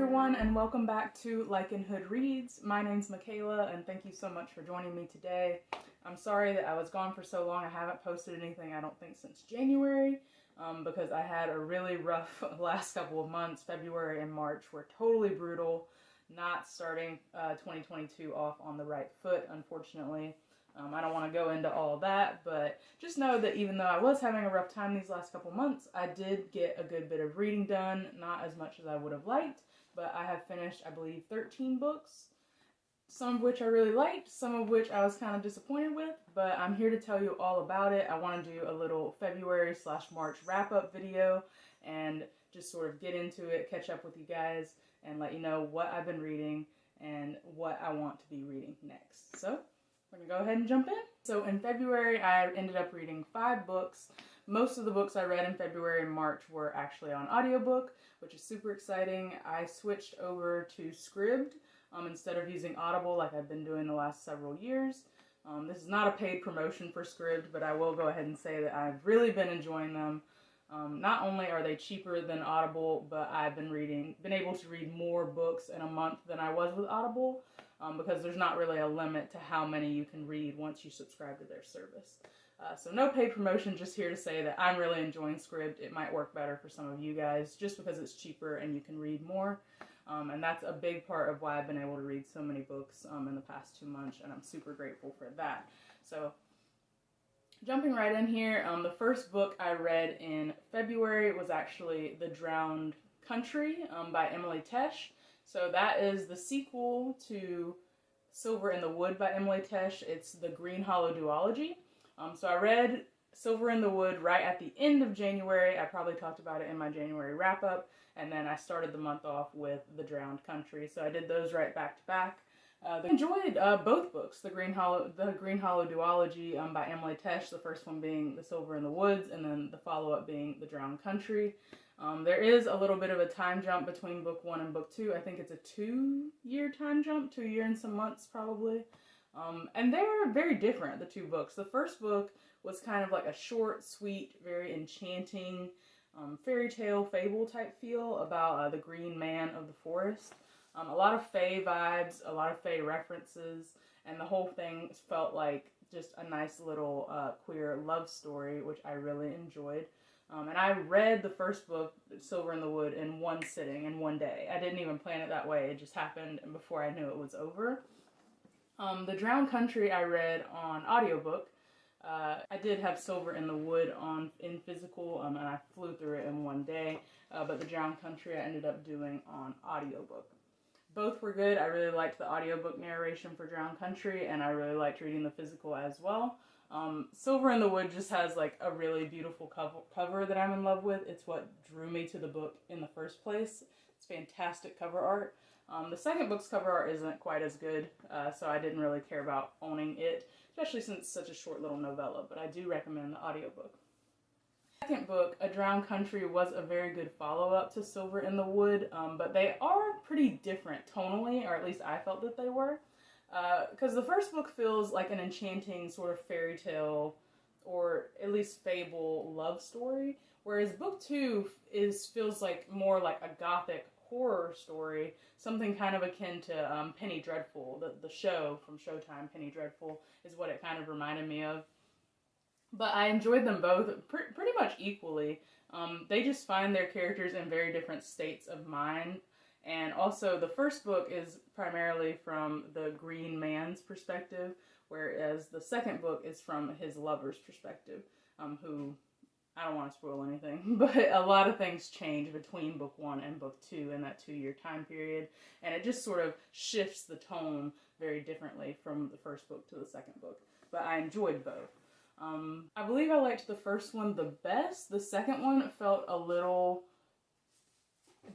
everyone, and welcome back to LycanhoodReads. My name's Michaela, and thank you so much for joining me today. I'm sorry that I was gone for so long. I haven't posted anything, I don't think, since January, because I had a really rough last couple of months. February and March were totally brutal, not starting 2022 off on the right foot, unfortunately. I don't want to go into all of that, but just know that even though I was having a rough time these last couple months, I did get a good bit of reading done, not as much as I would have liked, but I have finished, I believe, 13 books, some of which I really liked, some of which I was kind of disappointed with, but I'm here to tell you all about it. I want to do a little February/March wrap-up video and just sort of get into it, catch up with you guys, and let you know what I've been reading and what I want to be reading next. So we're going to go ahead and jump in. So in February, I ended up reading 5 books. Most of the books I read in February and March were actually on audiobook, which is super exciting. I switched over to Scribd instead of using Audible like I've been doing the last several years. This is not a paid promotion for Scribd, but I will go ahead and say that I've really been enjoying them. Not only are they cheaper than Audible, but I've been able to read more books in a month than I was with Audible, because there's not really a limit to how many you can read once you subscribe to their service. So no paid promotion, just here to say that I'm really enjoying Scribd. It might work better for some of you guys just because it's cheaper and you can read more. And that's a big part of why I've been able to read so many books in the past 2 months, and I'm super grateful for that. So jumping right in here, the first book I read in February was actually The Drowned Country by Emily Tesh. So that is the sequel to Silver in the Wood by Emily Tesh. It's the Greenhollow duology. So I read Silver in the Wood right at the end of January. I probably talked about it in my January wrap-up. And then I started the month off with The Drowned Country. So I did those right back to back. I enjoyed both books, the Greenhollow duology by Emily Tesh, the first one being The Silver in the Woods, and then the follow-up being The Drowned Country. There is a little bit of a time jump between book 1 and book 2. I think it's a 2-year time jump, 2 years and some months probably. And they're very different, the 2 books. The first book was kind of like a short, sweet, very enchanting fairy tale, fable type feel about the green man of the forest. A lot of fae vibes, a lot of fae references, and the whole thing felt like just a nice little queer love story, which I really enjoyed. And I read the first book, Silver in the Wood, in one sitting, in one day. I didn't even plan it that way, it just happened before I knew it was over. The Drowned Country I read on audiobook. I did have Silver in the Wood in physical, and I flew through it in one day, but The Drowned Country I ended up doing on audiobook. Both were good. I really liked the audiobook narration for Drowned Country, and I really liked reading the physical as well. Silver in the Wood just has like a really beautiful cover that I'm in love with. It's what drew me to the book in the first place. It's fantastic cover art. The second book's cover art isn't quite as good, so I didn't really care about owning it, especially since it's such a short little novella, but I do recommend the audiobook. The second book, A Drowned Country, was a very good follow-up to Silver in the Wood, but they are pretty different tonally, or at least I felt that they were, because the first book feels like an enchanting sort of fairy tale, or at least fable love story, whereas book 2 feels like more like a gothic horror story, something kind of akin to Penny Dreadful, the show from Showtime. Penny Dreadful is what it kind of reminded me of. But I enjoyed them both pretty much equally. They just find their characters in very different states of mind. And also the first book is primarily from the green man's perspective, whereas the second book is from his lover's perspective, who, I don't want to spoil anything, but a lot of things change between book 1 and book 2 in that 2-year time period, and it just sort of shifts the tone very differently from the first book to the second book, but I enjoyed both. I believe I liked the first one the best. The second one felt a little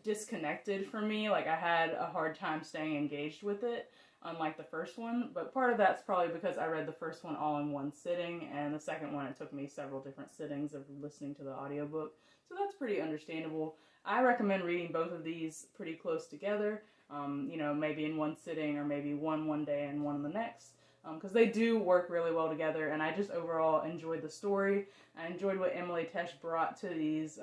disconnected for me, like I had a hard time staying engaged with it, unlike the first one, but part of that's probably because I read the first one all in one sitting, and the second one it took me several different sittings of listening to the audiobook, so that's pretty understandable. I recommend reading both of these pretty close together, you know, maybe in one sitting, or maybe one day and one the next, because they do work really well together, and I just overall enjoyed the story. I enjoyed what Emily Tesh brought to these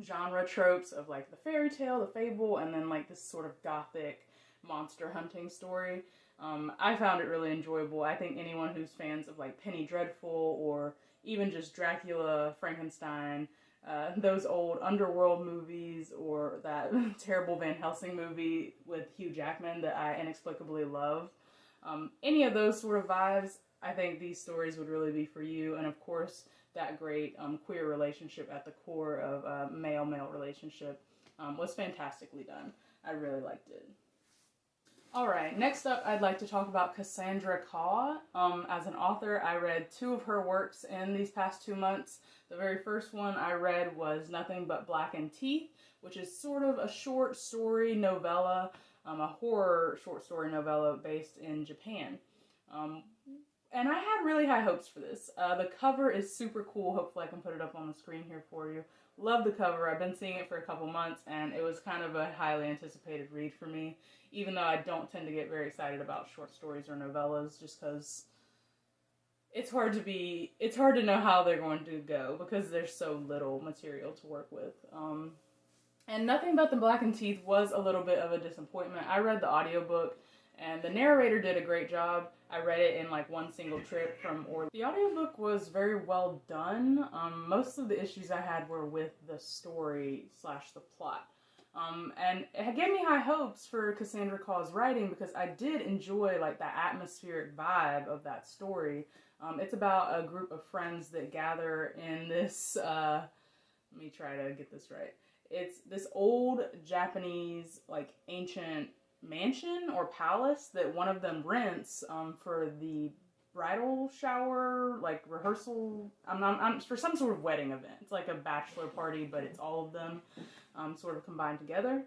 genre tropes of like the fairy tale, the fable, and then like this sort of gothic monster hunting story. I found it really enjoyable. I think anyone who's fans of like Penny Dreadful or even just Dracula, Frankenstein, those old underworld movies, or that terrible Van Helsing movie with Hugh Jackman that I inexplicably love. Any of those sort of vibes, I think these stories would really be for you. And of course, that great queer relationship at the core of a male-male relationship was fantastically done. I really liked it. Alright, next up I'd like to talk about Cassandra Khaw. As an author, I read 2 of her works in these past 2 months. The very first one I read was Nothing But Blackened Teeth, which is sort of a short story novella, a horror short story novella based in Japan. And I had really high hopes for this. The cover is super cool. Hopefully I can put it up on the screen here for you. Love the cover. I've been seeing it for a couple months, and it was kind of a highly anticipated read for me, even though I don't tend to get very excited about short stories or novellas, just because it's hard to know how they're going to go, because there's so little material to work with. And Nothing But the Blackened Teeth was a little bit of a disappointment. I read the audiobook, and the narrator did a great job. I read it in like one single trip from Orly. The audiobook was very well done. Most of the issues I had were with the story / the plot. And it gave me high hopes for Cassandra Khaw's writing, because I did enjoy like that atmospheric vibe of that story. It's about a group of friends that gather in this, let me try to get this right. It's this old Japanese, like ancient mansion or palace that one of them rents for the bridal shower, like rehearsal, for some sort of wedding event. It's like a bachelor party, but it's all of them sort of combined together.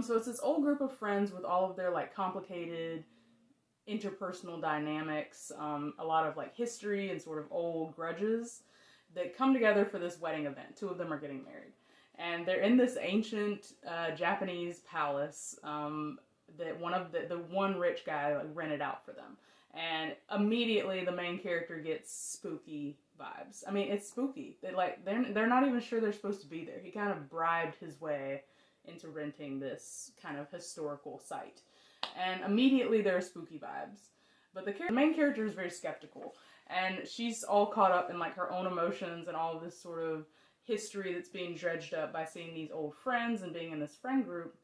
So it's this old group of friends with all of their like complicated interpersonal dynamics, a lot of like history and sort of old grudges that come together for this wedding event. 2 of them are getting married. And they're in this ancient Japanese palace that the one rich guy like, rented out for them. And immediately the main character gets spooky vibes. I mean, it's spooky. They're not even sure they're supposed to be there. He kind of bribed his way into renting this kind of historical site. And immediately there are spooky vibes. But the main character is very skeptical. And she's all caught up in like her own emotions and all of this sort of history that's being dredged up by seeing these old friends and being in this friend group.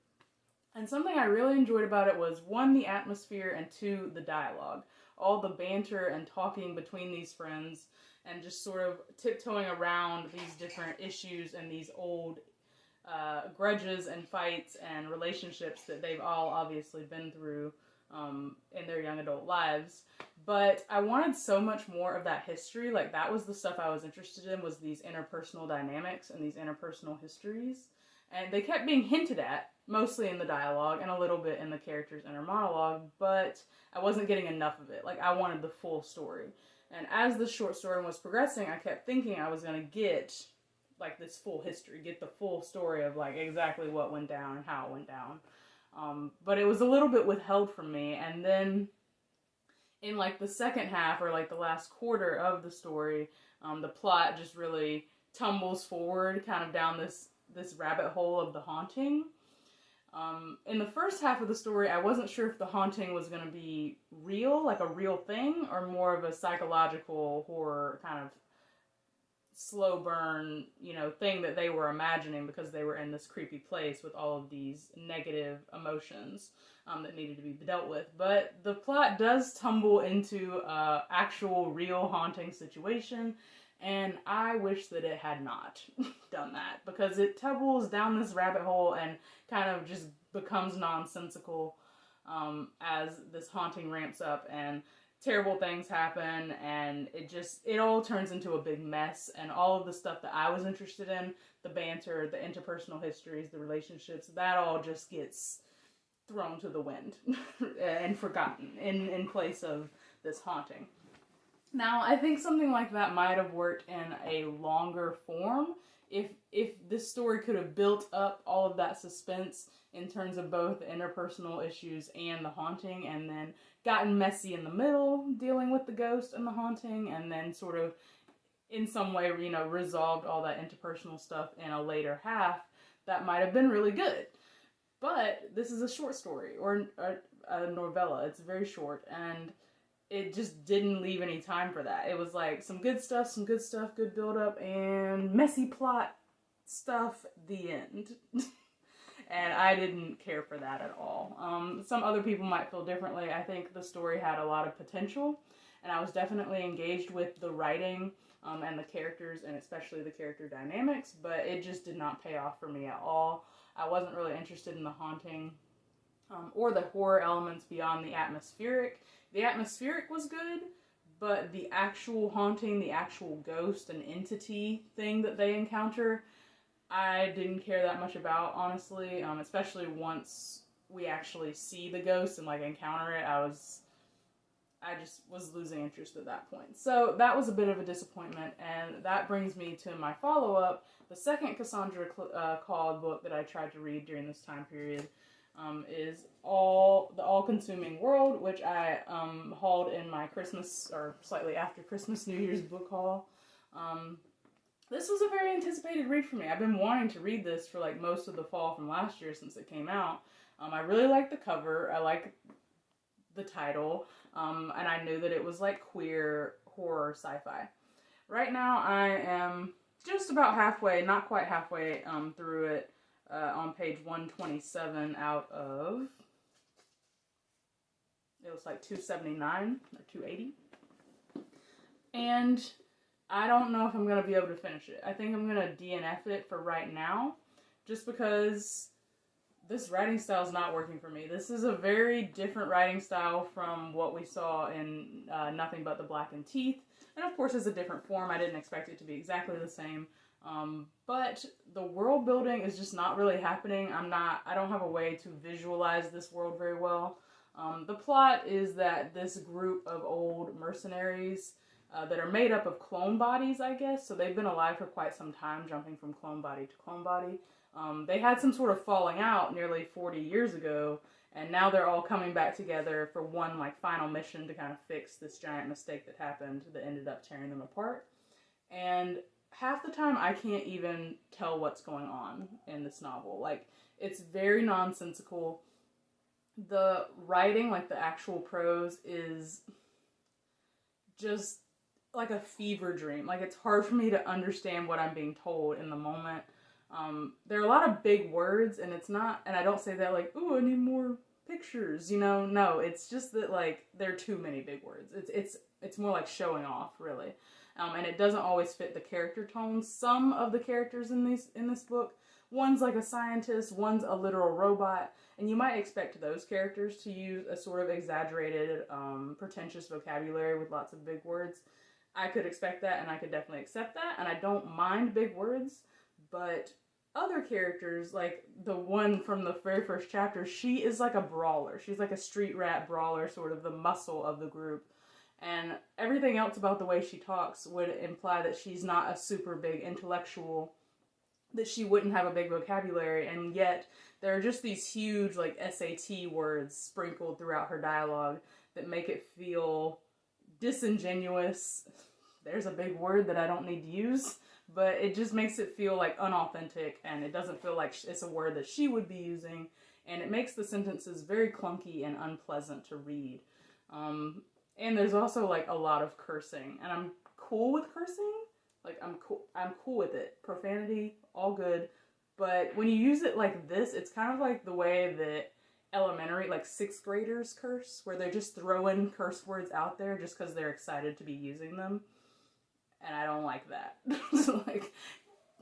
And something I really enjoyed about it was 1, the atmosphere, and 2, the dialogue. All the banter and talking between these friends and just sort of tiptoeing around these different issues and these old grudges and fights and relationships that they've all obviously been through in their young adult lives. But I wanted so much more of that history. Like, that was the stuff I was interested in, was these interpersonal dynamics and these interpersonal histories. And they kept being hinted at, mostly in the dialogue and a little bit in the characters' inner monologue, but I wasn't getting enough of it. Like, I wanted the full story. And as the short story was progressing, I kept thinking I was going to get, like, this full history, get the full story of, like, exactly what went down and how it went down. But it was a little bit withheld from me, and then in like the second half or like the last quarter of the story, the plot just really tumbles forward kind of down this rabbit hole of the haunting. In the first half of the story, I wasn't sure if the haunting was going to be real, like a real thing, or more of a psychological horror kind of slow burn, thing that they were imagining because they were in this creepy place with all of these negative emotions that needed to be dealt with. But the plot does tumble into a actual real haunting situation, and I wish that it had not done that, because it tumbles down this rabbit hole and kind of just becomes nonsensical as this haunting ramps up and terrible things happen, and it all turns into a big mess, and all of the stuff that I was interested in, the banter, the interpersonal histories, the relationships, that all just gets thrown to the wind and forgotten in place of this haunting. Now, I think something like that might have worked in a longer form if this story could have built up all of that suspense in terms of both the interpersonal issues and the haunting, and then gotten messy in the middle, dealing with the ghost and the haunting, and then sort of in some way, you know, resolved all that interpersonal stuff in a later half, that might have been really good. But this is a short story, or a novella. It's very short, and it just didn't leave any time for that. It was like some good stuff, good build up, and messy plot stuff, the end. And I didn't care for that at all. Some other people might feel differently. I think the story had a lot of potential, and I was definitely engaged with the writing and the characters, and especially the character dynamics, but it just did not pay off for me at all. I wasn't really interested in the haunting or the horror elements beyond the atmospheric. The atmospheric was good, but the actual haunting, the actual ghost and entity thing that they encounter, I didn't care that much about, honestly, especially once we actually see the ghost and, like, encounter it. I just was losing interest at that point. So that was a bit of a disappointment, and that brings me to my follow-up. The second Cassandra Khaw book that I tried to read during this time period is the All-Consuming World, which I hauled in my Christmas, or slightly after Christmas, New Year's book haul. This was a very anticipated read for me. I've been wanting to read this for like most of the fall from last year since it came out. I really liked the cover. I liked the title. And I knew that it was like queer horror sci-fi. Right now I am just about halfway, not quite halfway through it, on page 127 out of, it was like 279 or 280. And I don't know if I'm going to be able to finish it. I think I'm going to DNF it for right now, just because this writing style is not working for me. This is a very different writing style from what we saw in Nothing But the Blackened Teeth. And of course it's a different form. I didn't expect it to be exactly the same. But the world building is just not really happening. I don't have a way to visualize this world very well. The plot is that this group of old mercenaries that are made up of clone bodies, I guess. So they've been alive for quite some time, jumping from clone body to clone body. They had some sort of falling out nearly 40 years ago, and now they're all coming back together for one like final mission to kind of fix this giant mistake that happened that ended up tearing them apart. And half the time I can't even tell what's going on in this novel. Like, it's very nonsensical. The writing, like the actual prose, is just like a fever dream. Like, it's hard for me to understand what I'm being told in the moment. There are a lot of big words, and it's not, and I don't say that like, oh, I need more pictures, you know? No, it's just that, like, there are too many big words. It's more like showing off, really. And it doesn't always fit the character tones. Some of the characters in this book, one's like a scientist, one's a literal robot, and you might expect those characters to use a sort of exaggerated, pretentious vocabulary with lots of big words. I could expect that, and I could definitely accept that, and I don't mind big words, but other characters, like the one from the very first chapter, she is like a brawler. She's like a street rat brawler, sort of the muscle of the group. And everything else about the way she talks would imply that she's not a super big intellectual, that she wouldn't have a big vocabulary, and yet there are just these huge like SAT words sprinkled throughout her dialogue that make it feel disingenuous. There's a big word that I don't need to use, but it just makes it feel like unauthentic, and it doesn't feel like it's a word that she would be using, and it makes the sentences very clunky and unpleasant to read. And there's also like a lot of cursing, and I'm cool with cursing. Like, I'm cool with it. Profanity, all good. But when you use it like this, it's kind of like the way that elementary, like 6th graders curse, where they're just throwing curse words out there just because they're excited to be using them. And I don't like that.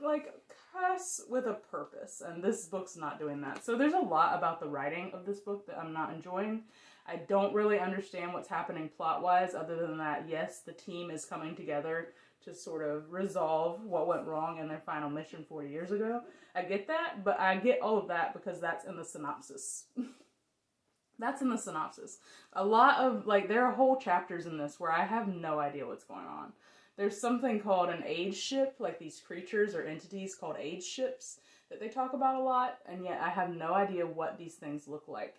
like cuss with a purpose, and this book's not doing that. So there's a lot about the writing of this book that I'm not enjoying. I don't really understand what's happening plot-wise, other than that, yes, the team is coming together to sort of resolve what went wrong in their final mission 40 years ago. I get that, but I get all of that because that's in the synopsis. That's in the synopsis. A lot of, like, there are whole chapters in this where I have no idea what's going on. There's something called an age ship, like these creatures or entities called age ships that they talk about a lot, and yet I have no idea what these things look like.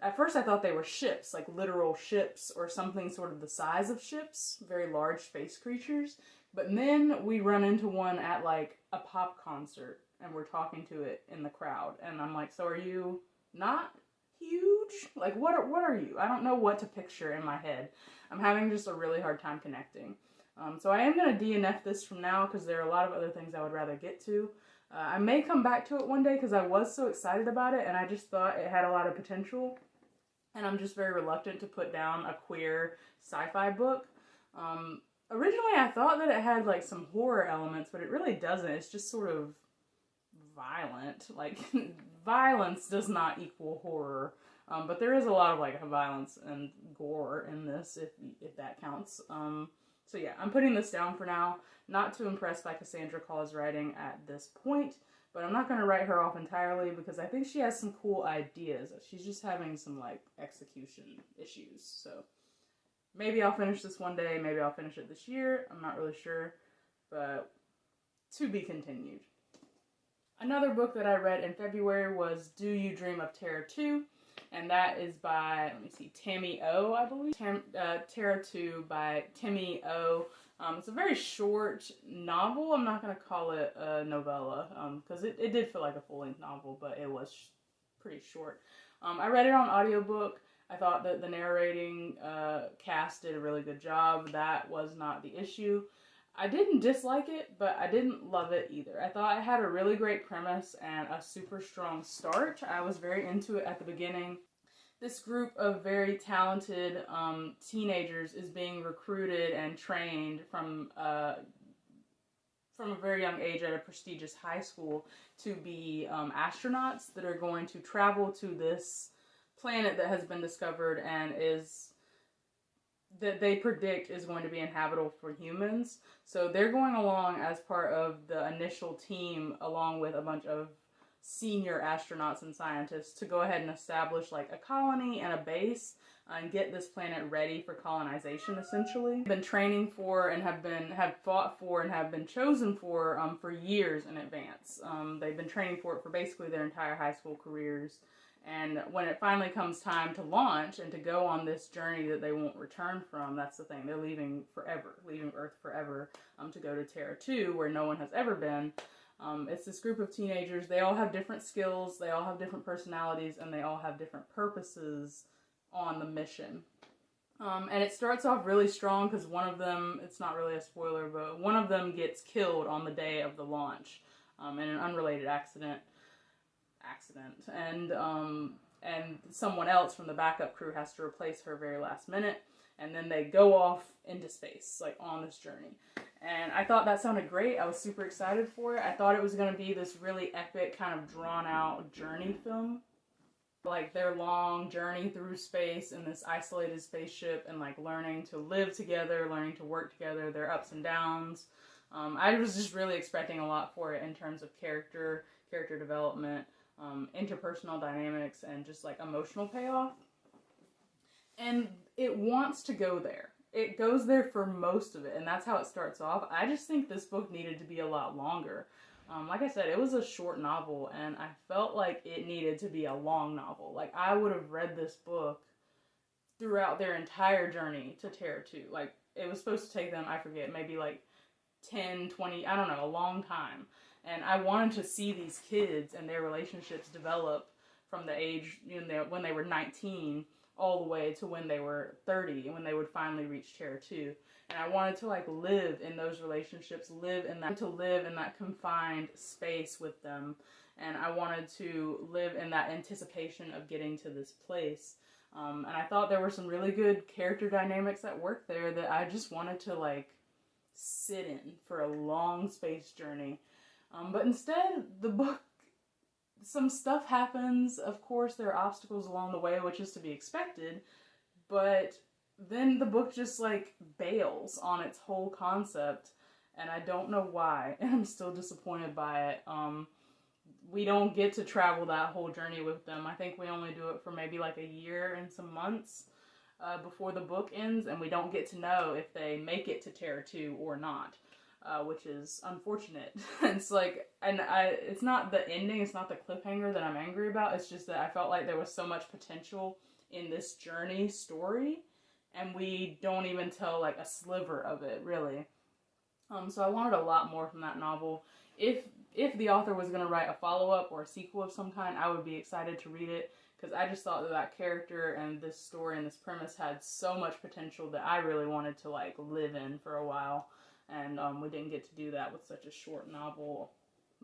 At first I thought they were ships, like literal ships, or something sort of the size of ships, very large space creatures, But then we run into one at like a pop concert and we're talking to it in the crowd. And I'm like, so are you not huge? Like, what are you? I don't know what to picture in my head. I'm having just a really hard time connecting. So I am going to DNF this from now because there are a lot of other things I would rather get to. I may come back to it one day because I was so excited about it and I just thought it had a lot of potential. And I'm just very reluctant to put down a queer sci-fi book. Originally I thought that it had like some horror elements, but it really doesn't. It's just sort of violent. Like, violence does not equal horror. But there is a lot of like violence and gore in this, if that counts. So yeah, I'm putting this down for now. Not too impressed by Cassandra Khaw's writing at this point, but I'm not going to write her off entirely because I think she has some cool ideas. She's just having some like execution issues. So maybe I'll finish this one day. Maybe I'll finish it this year. I'm not really sure, but to be continued. Another book that I read in February was Do You Dream of Terra-Two? And that is by, let me see, Temi O, I believe. Terra-Two by Temi O. It's a very short novel. I'm not going to call it a novella, because it did feel like a full-length novel, but it was pretty short. I read it on audiobook. I thought that the narrating cast did a really good job. That was not the issue. I didn't dislike it, but I didn't love it either. I thought it had a really great premise and a super strong start. I was very into it at the beginning. This group of very talented teenagers is being recruited and trained from a very young age at a prestigious high school to be astronauts that are going to travel to this planet that has been discovered and that they predict is going to be inhabitable for humans. So they're going along as part of the initial team along with a bunch of senior astronauts and scientists to go ahead and establish like a colony and a base and get this planet ready for colonization, essentially. Been training for and have fought for and have been chosen for years in advance. They've been training for it for basically their entire high school careers. And when it finally comes time to launch and to go on this journey that they won't return from, that's the thing. They're leaving forever, leaving Earth forever, to go to Terra-Two, where no one has ever been. It's this group of teenagers. They all have different skills, they all have different personalities, and they all have different purposes on the mission. And it starts off really strong because one of them, it's not really a spoiler, but one of them gets killed on the day of the launch in an unrelated accident, and someone else from the backup crew has to replace her very last minute, and then they go off into space, like on this journey. And I thought that sounded great. I was super excited for it. I thought it was going to be this really epic kind of drawn out journey film, like their long journey through space in this isolated spaceship and like learning to live together, learning to work together, their ups and downs. I was just really expecting a lot for it in terms of character development, interpersonal dynamics, and just like emotional payoff. And it wants to go there. It goes there for most of it, and that's how it starts off. I just think this book needed to be a lot longer. Like I said, it was a short novel, and I felt like it needed to be a long novel. Like, I would have read this book throughout their entire journey to Terra-Two. Like, it was supposed to take them, I forget, maybe like 10, 20, I don't know, a long time. And I wanted to see these kids and their relationships develop from the age, when they were 19 all the way to when they were 30 and when they would finally reach Terra-Two. And I wanted to like live in those relationships, live in that confined space with them. And I wanted to live in that anticipation of getting to this place. And I thought there were some really good character dynamics that worked there that I just wanted to like sit in for a long space journey. But instead, the book, some stuff happens. Of course, there are obstacles along the way, which is to be expected, but then the book just like bails on its whole concept, and I don't know why, and I'm still disappointed by it. We don't get to travel that whole journey with them. I think we only do it for maybe like a year and some months before the book ends, and we don't get to know if they make it to Terra-Two or not. Which is unfortunate. It's like, it's not the ending, it's not the cliffhanger that I'm angry about, it's just that I felt like there was so much potential in this journey story, and we don't even tell like a sliver of it, really. So I wanted a lot more from that novel. If the author was going to write a follow-up or a sequel of some kind, I would be excited to read it, because I just thought that that character and this story and this premise had so much potential that I really wanted to like live in for a while, and we didn't get to do that with such a short novel,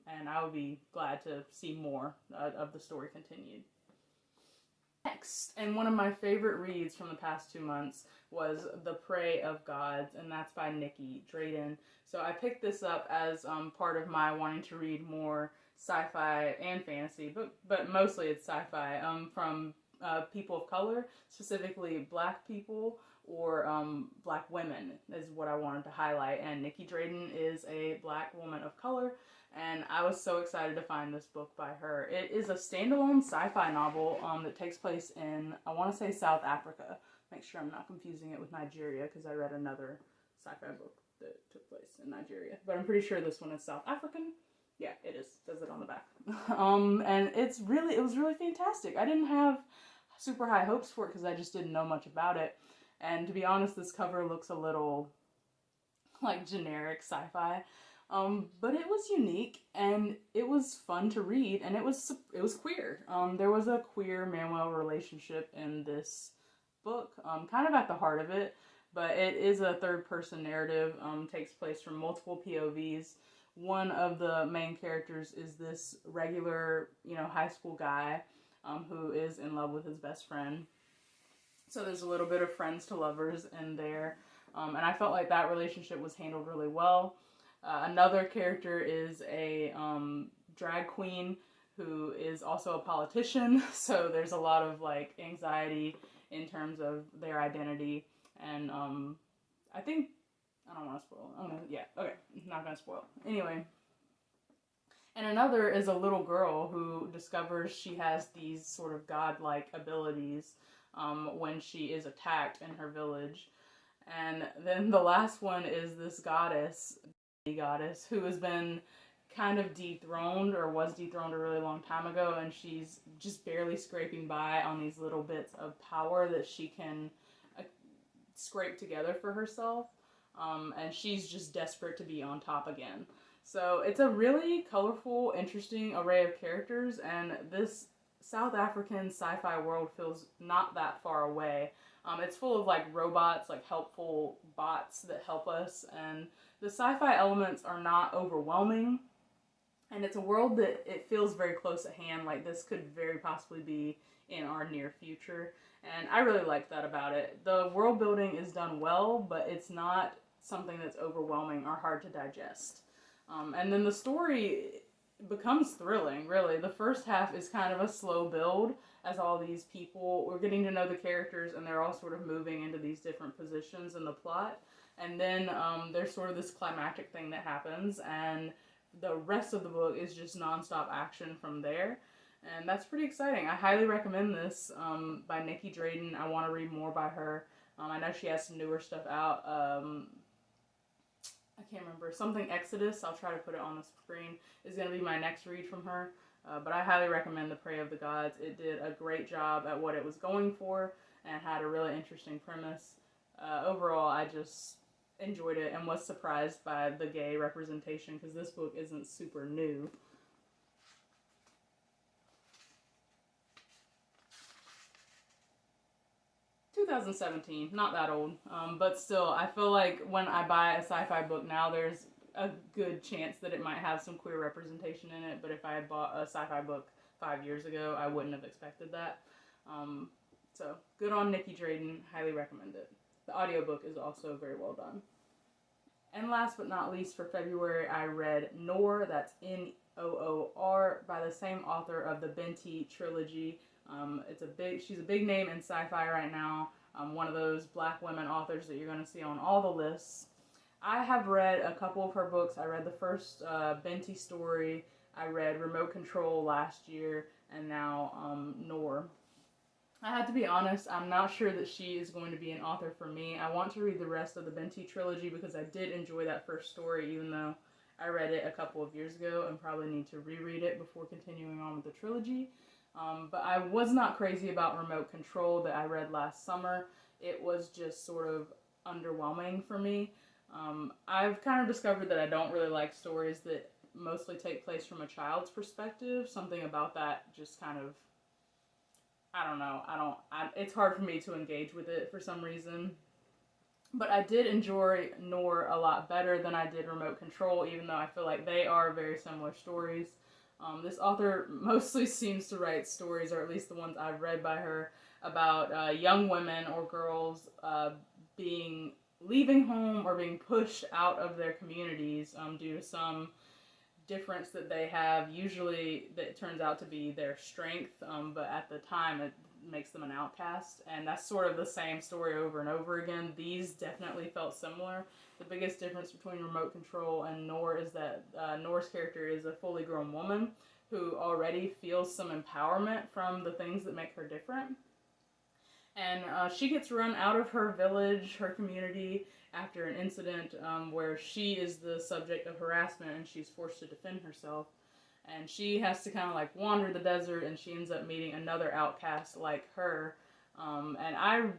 and I would be glad to see more of the story continued. Next, and one of my favorite reads from the past 2 months was The Prey of Gods, and that's by Nicky, Drayden. So I picked this up as part of my wanting to read more sci-fi and fantasy, but mostly it's sci-fi, from people of color, specifically black people or black women is what I wanted to highlight. And Nicky Drayden is a black woman of color, and I was so excited to find this book by her. It is a standalone sci-fi novel that takes place in, I want to say, South Africa. Make sure I'm not confusing it with Nigeria, because I read another sci-fi book that took place in Nigeria. But I'm pretty sure this one is South African. Yeah, it is. It says it on the back. And it was really fantastic. I didn't have super high hopes for it because I just didn't know much about it. And to be honest, this cover looks a little like generic sci-fi. But it was unique, and it was fun to read, and it was queer. There was a queer Manuel relationship in this book, kind of at the heart of it, but it is a third-person narrative, takes place from multiple POVs. One of the main characters is this regular, high school guy, who is in love with his best friend. So there's a little bit of friends to lovers in there, and I felt like that relationship was handled really well. Another character is a drag queen who is also a politician, so there's a lot of like anxiety in terms of their identity, and I think, I don't want to spoil. Okay, not gonna spoil. Anyway, and another is a little girl who discovers she has these sort of godlike abilities when she is attacked in her village. And then the last one is this goddess who has been kind of dethroned, or was dethroned a really long time ago, and she's just barely scraping by on these little bits of power that she can scrape together for herself, and she's just desperate to be on top again. So it's a really colorful, interesting array of characters, and this South African sci-fi world feels not that far away. It's full of like robots, like helpful bots that help us, and the sci-fi elements are not overwhelming, and it's a world that it feels very close at hand, like this could very possibly be in our near future, and I really like that about it. The world building is done well, but it's not something that's overwhelming or hard to digest. And then the story becomes thrilling, really. The first half is kind of a slow build, as all these people, we're getting to know the characters, and they're all sort of moving into these different positions in the plot. And then there's sort of this climactic thing that happens, and the rest of the book is just nonstop action from there. And that's pretty exciting. I highly recommend this by Nicky Drayden. I want to read more by her. I know she has some newer stuff out. I can't remember. Something Exodus. I'll try to put it on the screen. Is going to be my next read from her. But I highly recommend The Prey of the Gods. It did a great job at what it was going for and had a really interesting premise. Overall, I just enjoyed it and was surprised by the gay representation, because this book isn't super new. (2017), not that old, but still, I feel like when I buy a sci-fi book now, there's a good chance that it might have some queer representation in it, but if I had bought a sci-fi book 5 years ago, I wouldn't have expected that. So, good on Nicky Drayden, highly recommend it. The audiobook is also very well done. And last but not least, for February, I read Noir, that's N-O-O-R, by the same author of the Binti trilogy. She's a big name in sci-fi right now. One of those black women authors that you're going to see on all the lists. I have read a couple of her books. I read the first Binti story. I read Remote Control last year, and now Noor. I have to be honest, I'm not sure that she is going to be an author for me. I want to read the rest of the Binti trilogy because I did enjoy that first story, even though I read it a couple of years ago and probably need to reread it before continuing on with the trilogy. But I was not crazy about Remote Control that I read last summer. It was just sort of underwhelming for me. I've kind of discovered that I don't really like stories that mostly take place from a child's perspective. Something about that just kind of, I don't know. It's hard for me to engage with it for some reason. But I did enjoy Noir a lot better than I did Remote Control, even though I feel like they are very similar stories. This author mostly seems to write stories, or at least the ones I've read by her, about young women or girls leaving home or being pushed out of their communities due to some difference that they have. Usually, that turns out to be their strength, but at the time it makes them an outcast, and that's sort of the same story over and over again. These definitely felt similar. The biggest difference between Remote Control and Noor is that Noor's character is a fully grown woman who already feels some empowerment from the things that make her different. And she gets run out of her village, her community, after an incident where she is the subject of harassment and she's forced to defend herself. And she has to kind of like wander the desert, and she ends up meeting another outcast like her. And I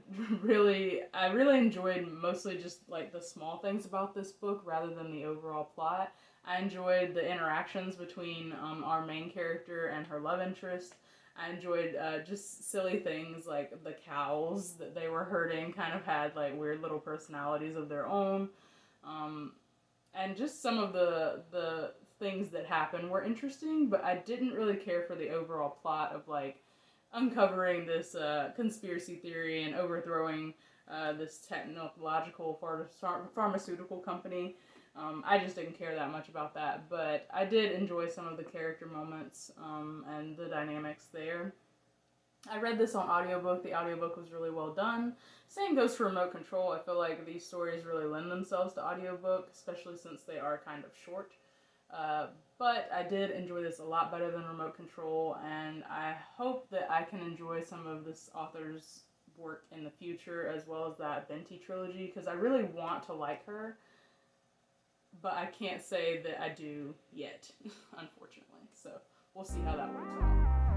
really enjoyed mostly just like the small things about this book rather than the overall plot. I enjoyed the interactions between our main character and her love interest. I enjoyed just silly things like the cows that they were herding kind of had like weird little personalities of their own. And just some of the things that happened were interesting, but I didn't really care for the overall plot of like uncovering this conspiracy theory and overthrowing this technological pharmaceutical company. I just didn't care that much about that, but I did enjoy some of the character moments and the dynamics there. I read this on audiobook. The audiobook was really well done. Same goes for Remote Control. I feel like these stories really lend themselves to audiobook, especially since they are kind of short. But I did enjoy this a lot better than Remote Control, and I hope that I can enjoy some of this author's work in the future, as well as that Venti trilogy, because I really want to like her, but I can't say that I do yet, unfortunately. So we'll see how that works out.